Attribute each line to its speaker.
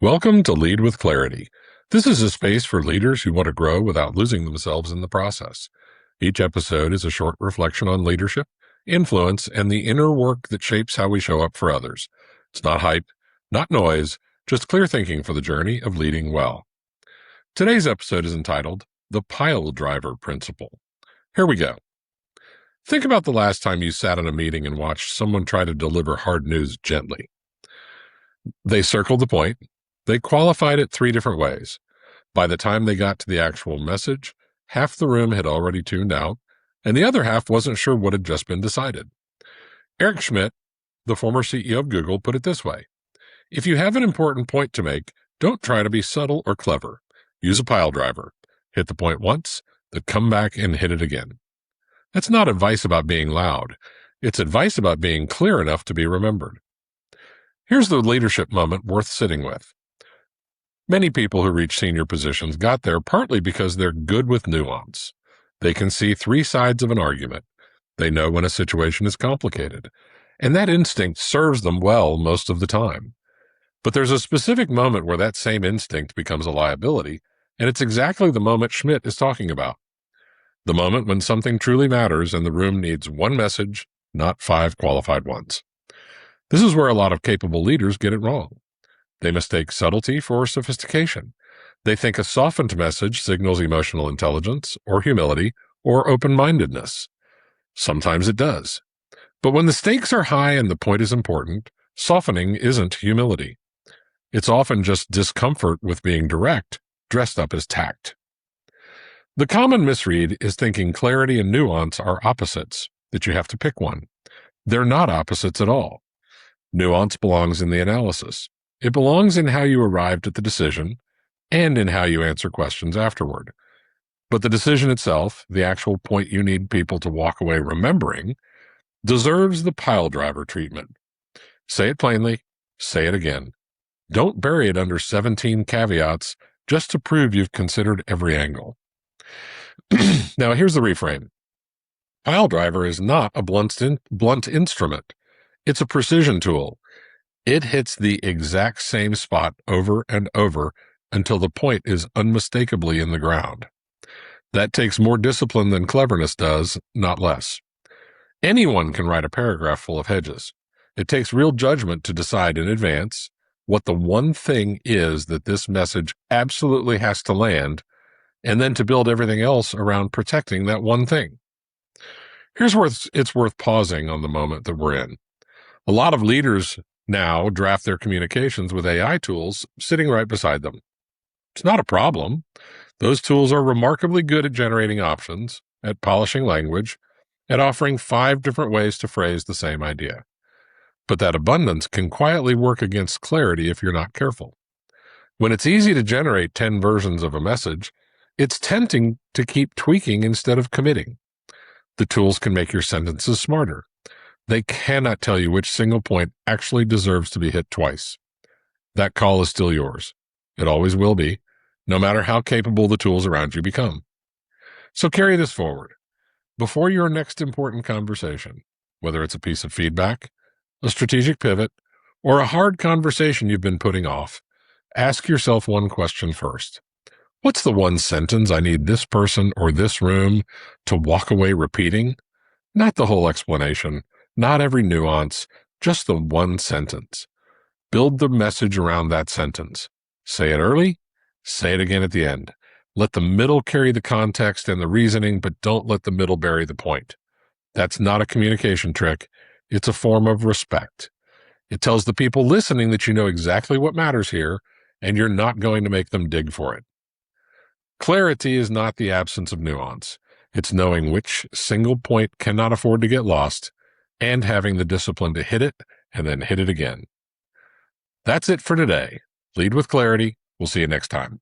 Speaker 1: Welcome to Lead with Clarity. This is a space for leaders who want to grow without losing themselves in the process. Each episode is a short reflection on leadership, influence, and the inner work that shapes how we show up for others. It's not hype, not noise, just clear thinking for the journey of leading well. Today's episode is entitled The Pile Driver Principle. Here we go. Think about the last time you sat in a meeting and watched someone try to deliver hard news gently. They circled the point. They qualified it 3 different ways. By the time they got to the actual message, half the room had already tuned out, and the other half wasn't sure what had just been decided. Schmidt, the former CEO of Google, put it this way: if you have an important point to make, don't try to be subtle or clever. Use a pile driver. Hit the point once, then come back and hit it again. That's not advice about being loud. It's advice about being clear enough to be remembered. Here's the leadership moment worth sitting with. Many people who reach senior positions got there partly because they're good with nuance. They can see 3 sides of an argument. They know when a situation is complicated, and that instinct serves them well most of the time. But there's a specific moment where that same instinct becomes a liability, and it's exactly the moment Schmidt is talking about. The moment when something truly matters and the room needs one message, not 5 qualified ones. This is where a lot of capable leaders get it wrong. They mistake subtlety for sophistication. They think a softened message signals emotional intelligence or humility or open-mindedness. Sometimes it does. But when the stakes are high and the point is important, softening isn't humility. It's often just discomfort with being direct, dressed up as tact. The common misread is thinking clarity and nuance are opposites, that you have to pick one. They're not opposites at all. Nuance belongs in the analysis. It belongs in how you arrived at the decision and in how you answer questions afterward. But the decision itself, the actual point you need people to walk away remembering, deserves the pile driver treatment. Say it plainly, say it again. Don't bury it under 17 caveats just to prove you've considered every angle. Now, here's the reframe. Pile driver is not a blunt instrument. It's a precision tool. It hits the exact same spot over and over until the point is unmistakably in the ground. That takes more discipline than cleverness does, not less. Anyone can write a paragraph full of hedges. It takes real judgment to decide in advance what the one thing is that this message absolutely has to land, and then to build everything else around protecting that one thing. Here's where it's worth pausing on the moment that we're in. A lot of leaders now draft their communications with AI tools sitting right beside them. It's not a problem. Those tools are remarkably good at generating options, at polishing language, at offering 5 different ways to phrase the same idea. But that abundance can quietly work against clarity if you're not careful. When it's easy to generate 10 versions of a message, it's tempting to keep tweaking instead of committing. The tools can make your sentences smarter. They cannot tell you which single point actually deserves to be hit twice. That call is still yours. It always will be, no matter how capable the tools around you become. So carry this forward. Before your next important conversation, whether it's a piece of feedback, a strategic pivot, or a hard conversation you've been putting off, ask yourself one question first. What's the one sentence I need this person or this room to walk away repeating? Not the whole explanation. Not every nuance, just the one sentence. Build the message around that sentence. Say it early, say it again at the end. Let the middle carry the context and the reasoning, but don't let the middle bury the point. That's not a communication trick. It's a form of respect. It tells the people listening that you know exactly what matters here, and you're not going to make them dig for it. Clarity is not the absence of nuance. It's knowing which single point cannot afford to get lost, and having the discipline to hit it and then hit it again. That's it for today. Lead with clarity. We'll see you next time.